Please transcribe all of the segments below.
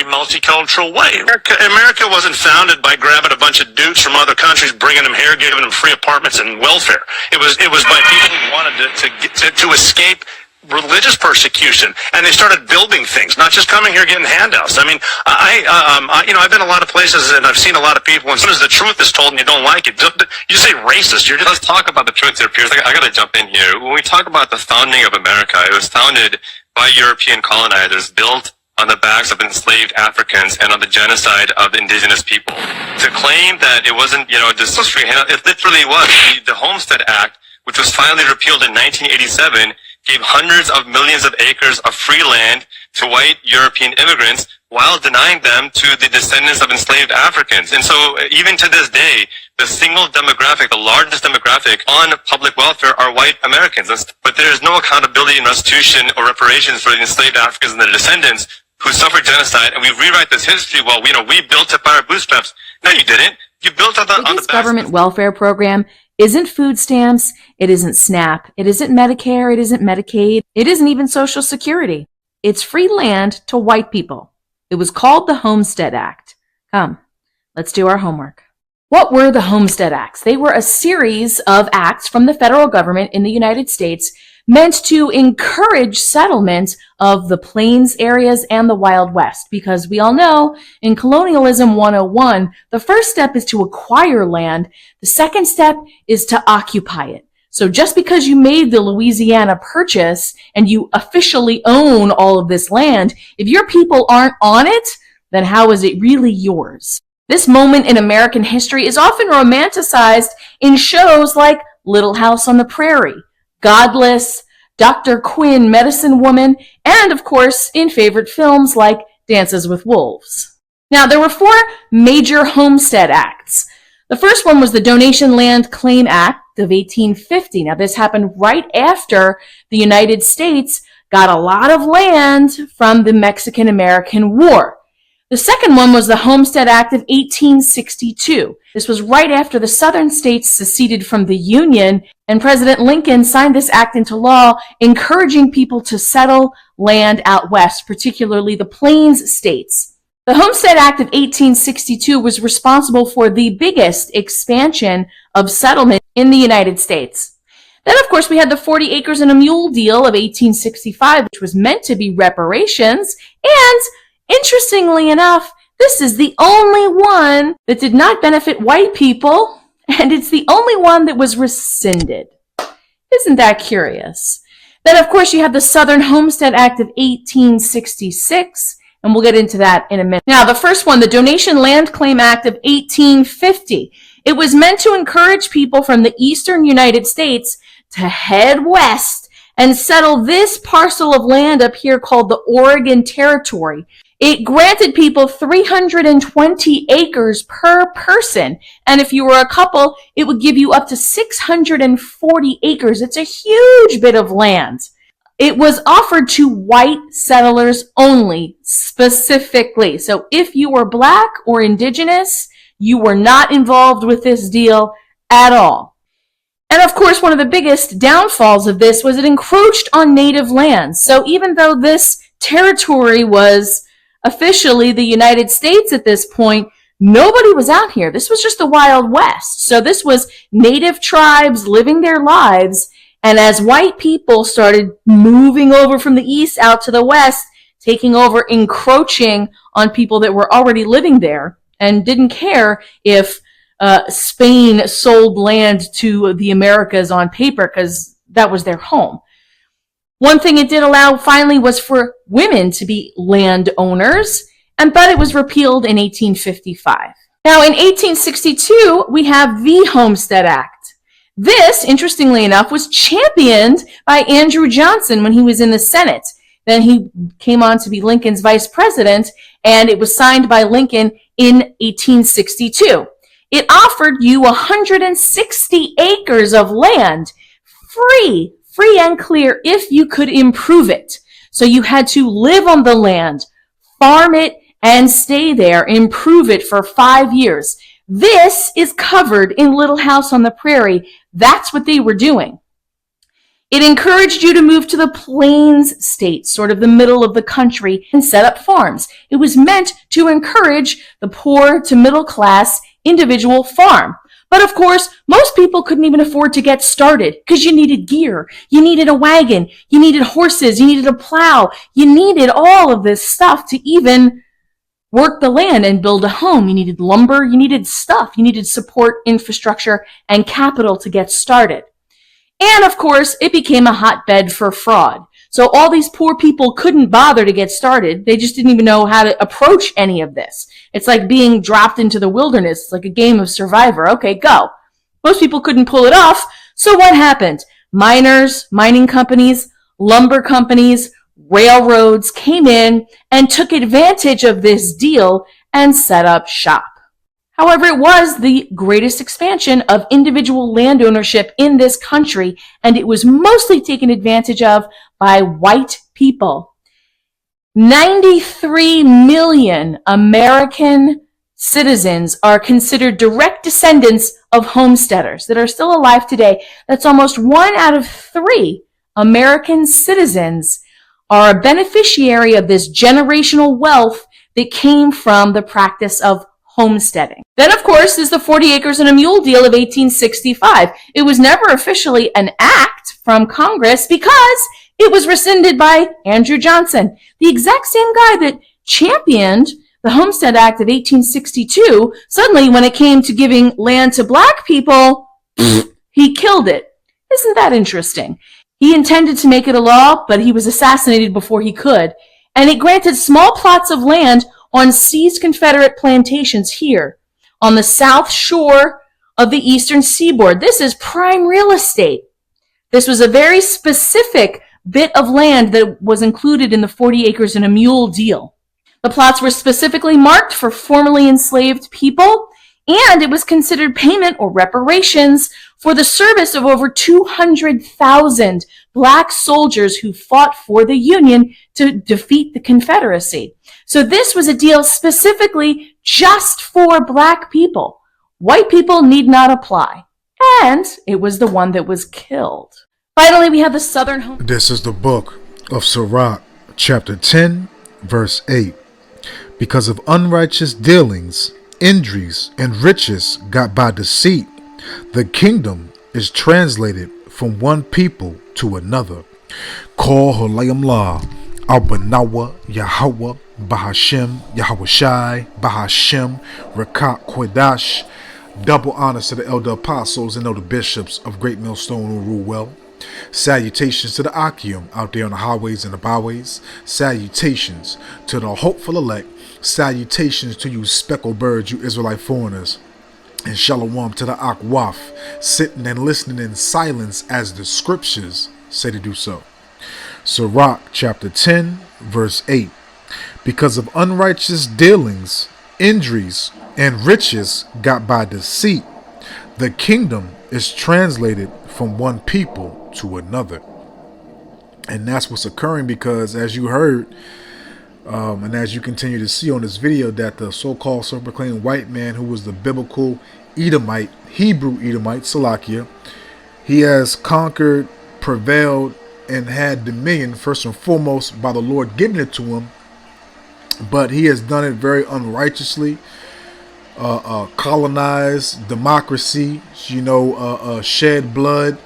very multicultural way. America wasn't founded by grabbing a bunch of dudes from other countries, bringing them here, giving them free apartments and welfare. It was by people who wanted to escape religious persecution, and they started building things, not just coming here getting handouts. I mean, I've been a lot of places and I've seen a lot of people, and as soon as the truth is told and you don't like it, you say racist. Let's talk about the truth here, Piers. I gotta jump in here. When we talk about the founding of America, it was founded by European colonizers, built on the backs of enslaved Africans and on the genocide of indigenous people. To claim that it wasn't, just free handout, it literally was. The Homestead Act, which was finally repealed in 1987, gave hundreds of millions of acres of free land to white European immigrants while denying them to the descendants of enslaved Africans. And so even to this day, the single demographic, the largest demographic on public welfare are white Americans. But there is no accountability in restitution or reparations for the enslaved Africans and their descendants who suffered genocide. And we rewrite this history, well, we built it by our bootstraps. No, you didn't. You built it on the government welfare program isn't food stamps, it isn't SNAP, it isn't Medicare, it isn't Medicaid, it isn't even Social Security. It's free land to white people. It was called the Homestead Act. Come, let's do our homework. What were the Homestead Acts? They were a series of acts from the federal government in the United States meant to encourage settlement of the plains areas and the Wild West, because we all know in Colonialism 101, the first step is to acquire land. The second step is to occupy it. So just because you made the Louisiana Purchase and you officially own all of this land, if your people aren't on it, then how is it really yours? This moment in American history is often romanticized in shows like Little House on the Prairie, Godless, Dr. Quinn, Medicine Woman, and of course in favorite films like Dances with Wolves. Now, there were 4 major Homestead Acts. The first one was the Donation Land Claim Act of 1850. Now, this happened right after the United States got a lot of land from the Mexican-American War. The second one was the Homestead Act of 1862. This was right after the southern states seceded from the Union, and President Lincoln signed this act into law, encouraging people to settle land out west, particularly the Plains states. The Homestead Act of 1862 was responsible for the biggest expansion of settlement in the United States. Then, of course, we had the 40 acres and a mule deal of 1865, which was meant to be reparations, and interestingly enough, this is the only one that did not benefit white people, and it's the only one that was rescinded. Isn't that curious? Then, of course, you have the Southern Homestead Act of 1866, and we'll get into that in a minute. Now, the first one, the Donation Land Claim Act of 1850. It was meant to encourage people from the eastern United States to head west and settle this parcel of land up here called the Oregon Territory. It granted people 320 acres per person. And if you were a couple, it would give you up to 640 acres. It's a huge bit of land. It was offered to white settlers only, specifically. So if you were black or indigenous, you were not involved with this deal at all. And of course, one of the biggest downfalls of this was it encroached on native lands. So even though this territory was officially the United States at this point, nobody was out here. This was just the Wild West. So this was native tribes living their lives. And as white people started moving over from the east out to the west, taking over, encroaching on people that were already living there and didn't care if Spain sold land to the Americas on paper because that was their home. One thing it did allow finally was for women to be landowners, but it was repealed in 1855. Now in 1862, we have the Homestead Act. This, interestingly enough, was championed by Andrew Johnson when he was in the Senate. Then he came on to be Lincoln's vice president, and it was signed by Lincoln in 1862. It offered you 160 acres of land, free and clear, if you could improve it. So you had to live on the land, farm it, and stay there, improve it for 5 years. This is covered in Little House on the Prairie. That's what they were doing. It encouraged you to move to the plains states, sort of the middle of the country, and set up farms. It was meant to encourage the poor to middle class individual farm. But of course, most people couldn't even afford to get started because you needed gear, you needed a wagon, you needed horses, you needed a plow, you needed all of this stuff to even work the land and build a home. You needed lumber, you needed stuff, you needed support, infrastructure, and capital to get started. And of course, it became a hotbed for fraud. So all these poor people couldn't bother to get started. They just didn't even know how to approach any of this. It's like being dropped into the wilderness. It's like a game of Survivor. Okay, go. Most people couldn't pull it off. So what happened? Miners, mining companies, lumber companies, railroads came in and took advantage of this deal and set up shop. However, it was the greatest expansion of individual land ownership in this country, and it was mostly taken advantage of by white people. 93 million American citizens are considered direct descendants of homesteaders that are still alive today. That's almost 1 out of 3 American citizens are a beneficiary of this generational wealth that came from the practice of homesteading. Then, of course, is the 40 acres and a mule deal of 1865. It was never officially an act from Congress because it was rescinded by Andrew Johnson, the exact same guy that championed the Homestead Act of 1862. Suddenly, when it came to giving land to black people, he killed it. Isn't that interesting? He intended to make it a law, but he was assassinated before he could, and it granted small plots of land on seized Confederate plantations here on the south shore of the eastern seaboard. This is prime real estate. This was a very specific bit of land that was included in the 40 acres and a mule deal. The plots were specifically marked for formerly enslaved people, and it was considered payment or reparations for the service of over 200,000 black soldiers who fought for the Union to defeat the Confederacy. So this was a deal specifically just for black people. White people need not apply. And it was the one that was killed. Finally, we have the Southern Home. This is the book of Sirach, chapter 10, verse 8. Because of unrighteous dealings, injuries, and riches got by deceit, the kingdom is translated from one people to another. Call Holayam La, Albanawa, Yahweh, Bahashem, Yahweh Bahashem, Rakat Kodash. Double honors to the elder apostles and elder bishops of Great Millstone who rule well. Salutations to the Akim out there on the highways and the byways. Salutations to the hopeful elect. Salutations to you speckled birds, you Israelite foreigners. And shalom to the Akwaf, sitting and listening in silence as the scriptures say to do so. Sirach chapter 10, verse 8. Because of unrighteous dealings, injuries, and riches got by deceit, the kingdom is translated from one people to another. And that's what's occurring because, as you heard, and as you continue to see on this video, that the so-called self-proclaimed white man who was the biblical Edomite, Hebrew Edomite, Salakia, he has conquered, prevailed, and had dominion, first and foremost, by the Lord giving it to him. But he has done it very unrighteously, colonized democracy, shed blood,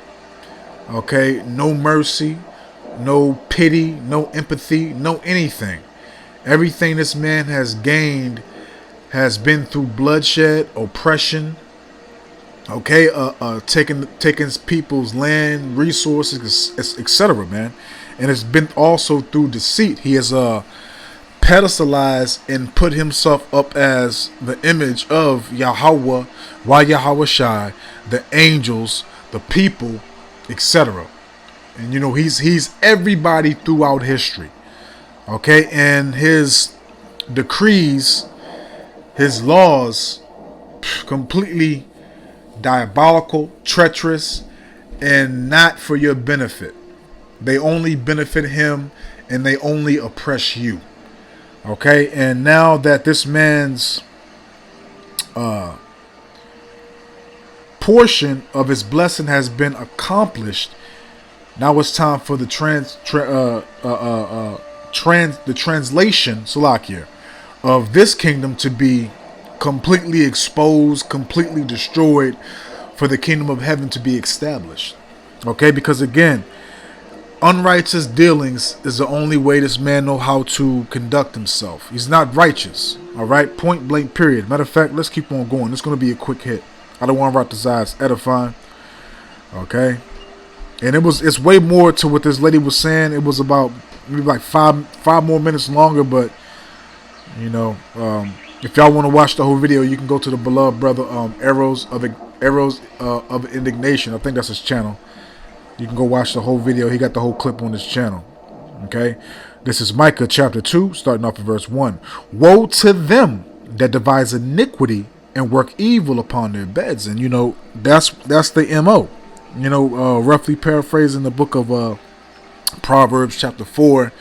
okay, no mercy, no pity, no empathy, no anything. Everything this man has gained has been through bloodshed, oppression, okay, taking people's land, resources, etc., man. And it's been also through deceit. He has pedestalized and put himself up as the image of Yahweh, Yahweh Shai, the angels, the people, etc. And he's everybody throughout history. Okay, and his decrees, his laws, completely diabolical, treacherous, and not for your benefit. They only benefit him and they only oppress you. Okay, and now that this man's portion of his blessing has been accomplished, Now it's time for the translation, Salakia, of this kingdom to be completely exposed, completely destroyed, for the kingdom of heaven to be established. Okay, because again, unrighteous dealings is the only way this man know how to conduct himself. He's not righteous. All right, point blank, period. Matter of fact, let's keep on going. It's going to be a quick hit. I don't want to rock the sides. Edifying. Okay, and it's way more to what this lady was saying. It was about maybe like five more minutes longer, but you know, if y'all want to watch the whole video, you can go to the beloved brother Arrows of Indignation. I think that's his channel. You can go watch the whole video. He got the whole clip on his channel. Okay, this is Micah chapter 2, starting off at verse 1. Woe to them that devise iniquity and work evil upon their beds. And you know, that's the MO. You know, roughly paraphrasing the book of Proverbs chapter 4,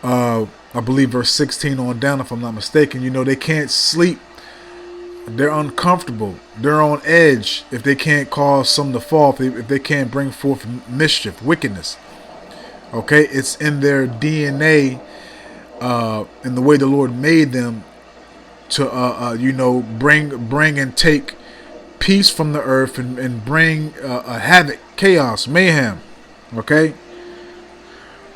I believe verse 16 on down, if I'm not mistaken. You know, they can't sleep. They're uncomfortable. They're on edge if they can't cause some to fall, if they can't bring forth mischief, wickedness. Okay, it's in their DNA, in the way the Lord made them to, you know, bring and take peace from the earth and bring havoc, chaos, mayhem. Okay,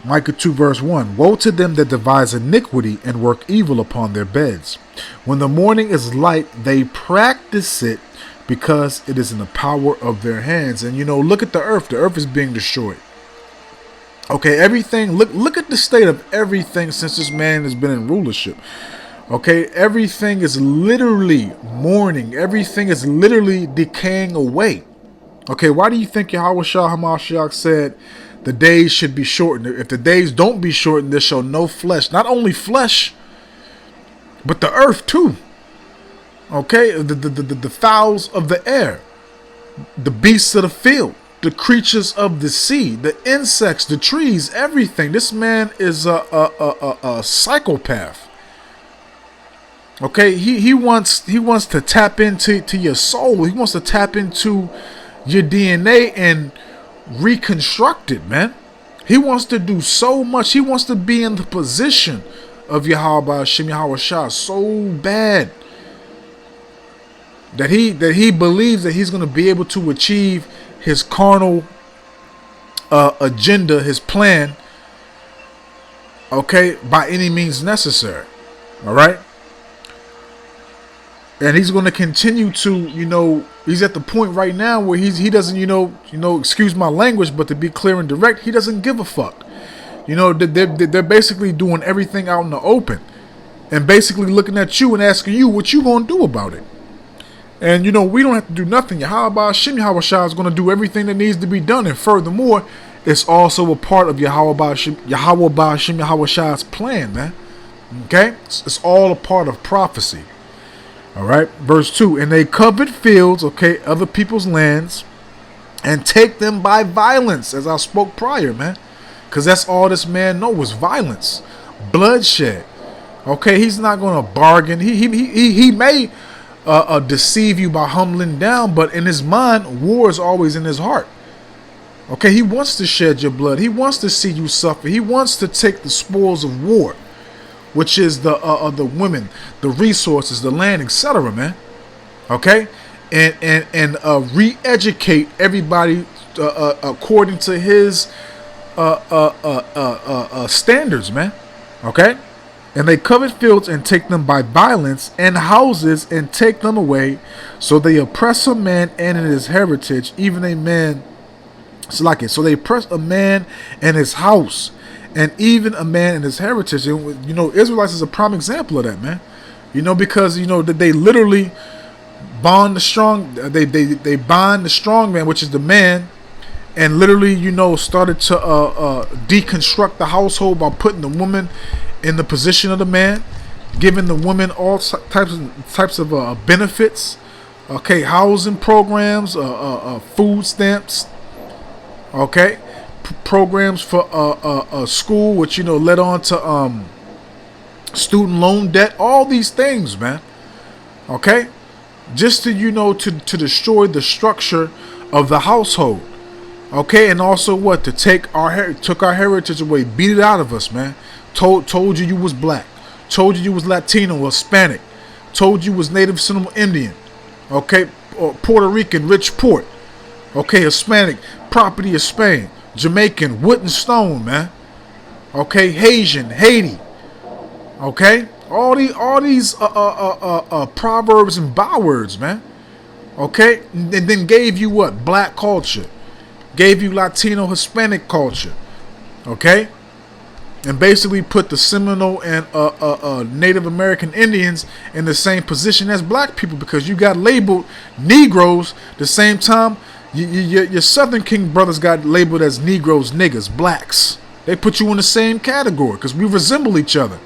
Micah 2 verse 1. Woe to them that devise iniquity and work evil upon their beds. When the morning is light, they practice it because it is in the power of their hands. And you know, look at the earth. The earth is being destroyed. Okay, everything, look at the state of everything since this man has been in rulership. Okay, everything is literally mourning. Everything is literally decaying away. Okay, why do you think Yahweh Shah HaMashiach said the days should be shortened? If the days don't be shortened, there shall no flesh, not only flesh, but the earth too. Okay, the fowls of the air, the beasts of the field, the creatures of the sea, the insects, the trees, everything. This man is a psychopath. Okay, he wants to tap into your soul. He wants to tap into your DNA and reconstruct it, man. He wants to do so much. He wants to be in the position of Yahweh Hashem Yahweh Shah so bad that he believes that he's going to be able to achieve his carnal agenda, his plan, okay, by any means necessary. All right. And he's going to continue to, you know, he's at the point right now where he doesn't, you know, excuse my language, but to be clear and direct, he doesn't give a fuck. You know, they're basically doing everything out in the open and basically looking at you and asking you what you going to do about it. And, you know, we don't have to do nothing. Yahweh Hashem Yahweh Shah is going to do everything that needs to be done. And furthermore, it's also a part of Yahweh Hashem Yahweh Shah's plan, man. Okay? It's all a part of prophecy. All right, verse 2. And they covet fields, okay, other people's lands, and take them by violence, as I spoke prior, man. Because that's all this man knows, violence, bloodshed. Okay, he's not going to bargain. He may deceive you by humbling down, but in his mind, war is always in his heart. Okay, he wants to shed your blood. He wants to see you suffer. He wants to take the spoils of war, which is the women, the resources, the land, etc., man. Okay, and re-educate everybody according to his standards, man. Okay, and they covet fields and take them by violence, and houses and take them away. So they oppress a man and his heritage, even a man. It's like it. So they oppress a man and his house, and even a man in his heritage. And, you know, Israelites is a prime example of that, man. You know, because, you know, that they literally bond the strong. They bind the strong man, which is the man, and literally, you know, started to deconstruct the household by putting the woman in the position of the man, giving the woman all types of benefits. Okay, housing programs, food stamps. Okay. Programs for school, which, you know, led on to student loan debt, all these things, man. Okay, just to, you know, to destroy the structure of the household. Okay, and also what? To took our heritage away, beat it out of us, man. Told you was black, told you was Latino or Hispanic, told you was Native Seminole Indian, okay, or Puerto Rican, rich port, okay, Hispanic, property of Spain, Jamaican, wood and stone, man. Okay, Haitian, Haiti, okay, all these proverbs and bywords, man. Okay, and then gave you what? Black culture. Gave you Latino, Hispanic culture, okay, and basically put the Seminole and Native American Indians in the same position as black people, because you got labeled Negroes the same time your Southern King brothers got labeled as Negroes, niggas, blacks. They put you in the same category because we resemble each other.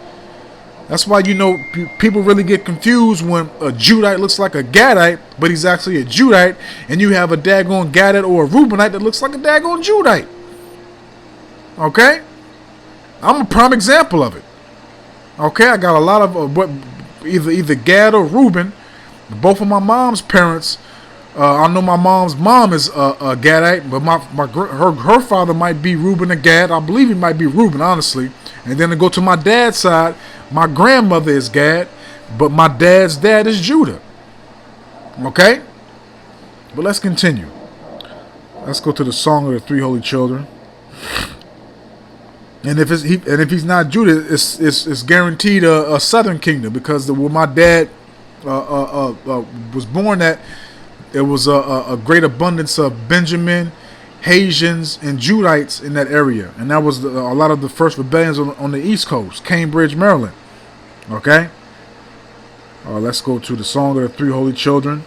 That's why, people really get confused when a Judite looks like a Gadite, but he's actually a Judite, and you have a daggone Gadite or a Reubenite that looks like a daggone Judite. Okay? I'm a prime example of it. Okay, I got a lot of what either Gad or Reuben. Both of my mom's parents. I know my mom's mom is a Gadite, but her father might be Reuben or Gad. I believe he might be Reuben, honestly. And then to go to my dad's side, my grandmother is Gad, but my dad's dad is Judah. Okay? But let's continue. Let's go to the Song of the Three Holy Children. And if he's not Judah, it's guaranteed a Southern Kingdom, because where my dad was born at, there was a great abundance of Benjamin, Haitians, and Judites in that area, and that was a lot of the first rebellions on the East Coast, Cambridge, Maryland. Okay, let's go to the Song of the Three Holy Children.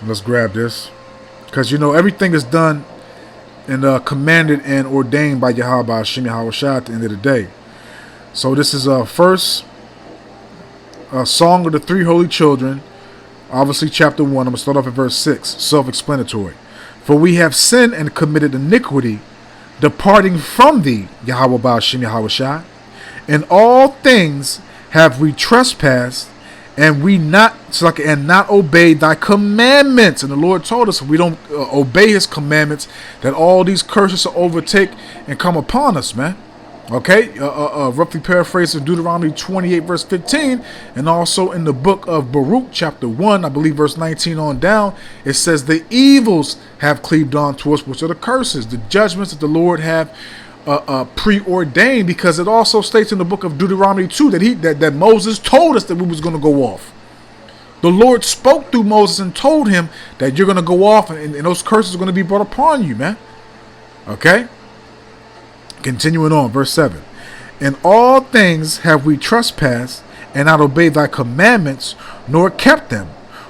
Let's grab this, because everything is done and commanded and ordained by Yahweh Hashem Yahweh Shai at the end of the day. So this is first Song of the Three Holy Children, obviously chapter 1. I'm going to start off at verse 6, self-explanatory. For we have sinned and committed iniquity, departing from thee, Yahweh Hashem Yahweh Shai. In all things have we trespassed, and not obeyed thy commandments. And the Lord told us if we don't obey his commandments, that all these curses will overtake and come upon us, man. Okay, roughly paraphrasing Deuteronomy 28 verse 15, and also in the book of Baruch chapter 1, I believe verse 19 on down, it says the evils have cleaved on to us, which are the curses, the judgments that the Lord have preordained, because it also states in the book of Deuteronomy 2 that Moses told us that we was going to go off. The Lord spoke through Moses and told him that you're going to go off, and those curses are going to be brought upon you, man. Okay? Continuing on, verse 7. In all things have we trespassed, and not obeyed thy commandments, nor kept them,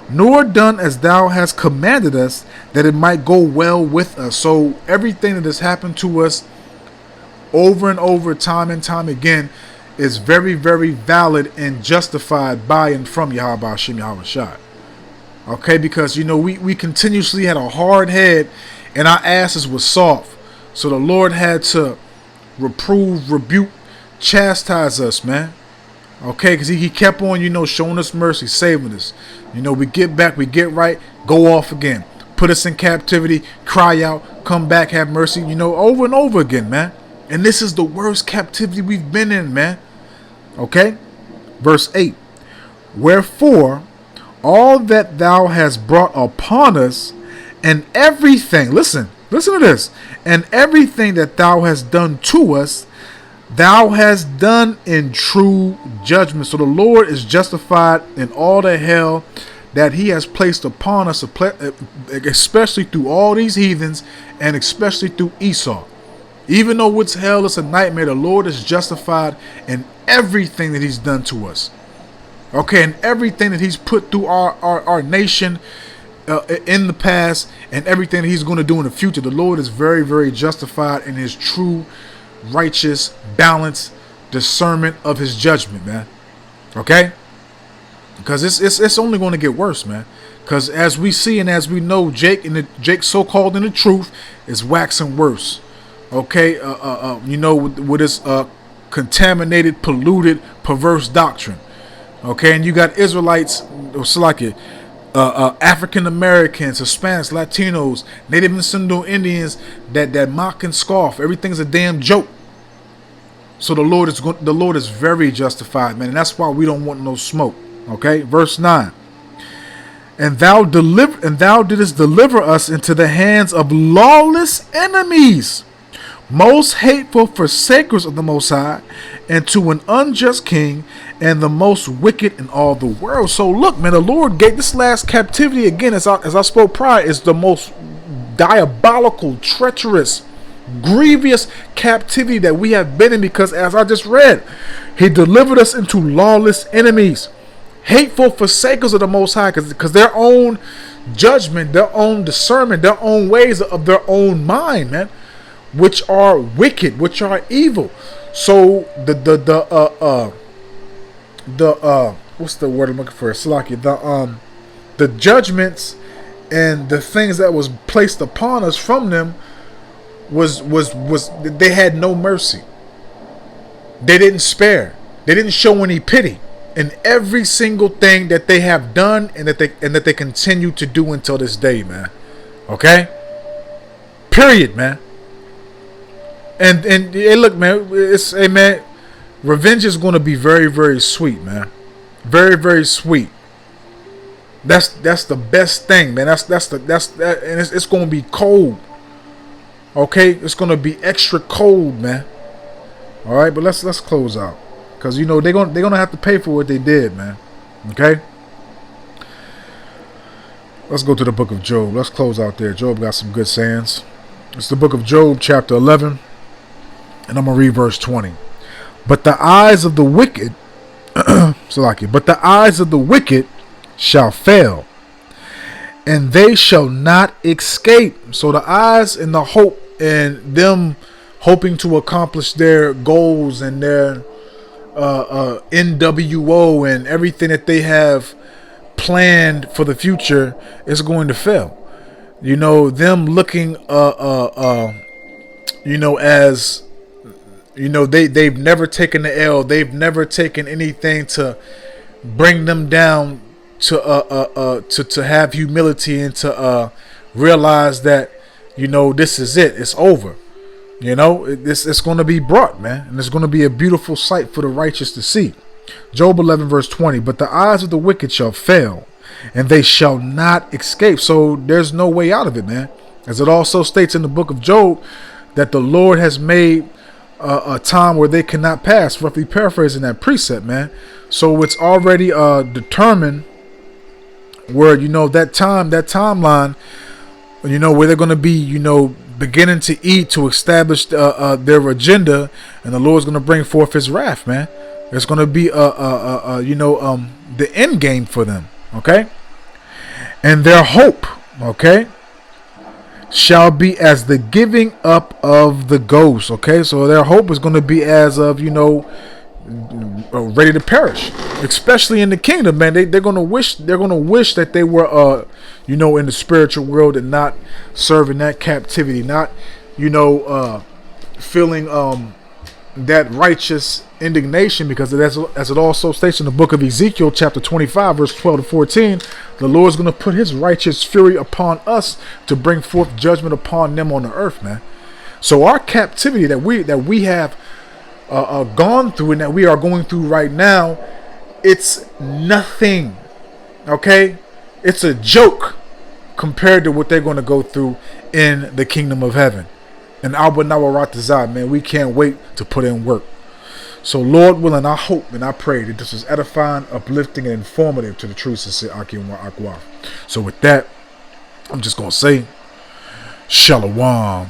nor done as thou hast commanded us, that it might go well with us. So everything that has happened to us over and over, time and time again, is very, very valid and justified by and from Yahweh Hashem Yahweh Shai. Okay, because we continuously had a hard head and our asses were soft. So the Lord had to reprove, rebuke, chastise us, man. Okay, because he kept on, showing us mercy, saving us. We get back, we get right, go off again. Put us in captivity, cry out, come back, have mercy, over and over again, man. And this is the worst captivity we've been in, man. Okay? Verse 8. Wherefore, all that thou hast brought upon us, and everything, listen to this, and everything that thou hast done to us, thou hast done in true judgment. So the Lord is justified in all the hell that he has placed upon us, especially through all these heathens, and especially through Esau. Even though it's hell, it's a nightmare, the Lord is justified in everything that he's done to us. Okay, and everything that he's put through our nation in the past, and everything that he's going to do in the future. The Lord is very, very justified in his true, righteous, balanced discernment of his judgment, man. Okay? Because it's only going to get worse, man. Because as we see and as we know, Jake so-called in the truth is waxing worse. Okay? With his contaminated, polluted, perverse doctrine. Okay? And you got Israelites, African Americans, Hispanics, Latinos, Native and Sindhu Indians that mock and scoff. Everything's a damn joke. So the Lord is very justified, man, and that's why we don't want no smoke. Okay, verse 9. And thou didst deliver us into the hands of lawless enemies, most hateful forsakers of the Most High, and to an unjust king, and the most wicked in all the world. So look, man, the Lord gave this last captivity again, as I spoke prior, is the most diabolical, treacherous, grievous captivity that we have been in, because as I just read, he delivered us into lawless enemies, hateful forsakers of the Most High, because their own judgment, their own discernment, their own ways of their own mind, man, which are wicked, which are evil. So the what's the word I'm looking for? Salaki. The judgments and the things that was placed upon us from them was they had no mercy. They didn't spare. They didn't show any pity in every single thing that they have done and that they continue to do until this day, man. Okay? Period, man. And hey, look, man, man, revenge is going to be very, very sweet, man. Very, very sweet. That's the best thing, man. And it's going to be cold. Okay, it's going to be extra cold, man. All right, but let's close out, because you know they're gonna have to pay for what they did, man. Okay. Let's go to the book of Job. Let's close out there. Job got some good sayings. It's the book of Job, chapter 11. And I'm going to read verse 20. But the eyes of the wicked, but the eyes of the wicked shall fail, and they shall not escape. So the eyes and the hope and them hoping to accomplish their goals and their NWO and everything that they have planned for the future is going to fail. You know, them looking as you know, they've never taken the L. They've never taken anything to bring them down to have humility and to realize that, you know, this is it. It's over. You know, it's going to be brought, man, and it's going to be a beautiful sight for the righteous to see. Job 11 verse 20. But the eyes of the wicked shall fail, and they shall not escape. So there's no way out of it, man. As it also states in the book of Job, that the Lord has made a time where they cannot pass, roughly paraphrasing that precept, man. So it's already determined where, you know, that timeline, you know, where they're going to be, you know, beginning to eat to establish their agenda, and the Lord's going to bring forth his wrath, man. It's going to be the end game for them. Okay. And their hope, okay, shall be as the giving up of the ghost. Okay, so their hope is going to be as of, you know, ready to perish, especially in the kingdom, man. They're going to wish that they were you know, in the spiritual world and not serving that captivity, not, you know, feeling that righteous indignation, because as it also states in the book of Ezekiel chapter 25 verse 12 to 14, the Lord's going to put his righteous fury upon us to bring forth judgment upon them on the earth, man. So our captivity that we have gone through and that we are going through right now, it's nothing. Okay, it's a joke compared to what they're going to go through in the kingdom of heaven. And Abba Nawaratazah, man, we can't wait to put in work. So Lord willing, I hope and I pray that this is edifying, uplifting, and informative to the true sincere Akim wa Akwaf. So with that, I'm just going to say, Shalom.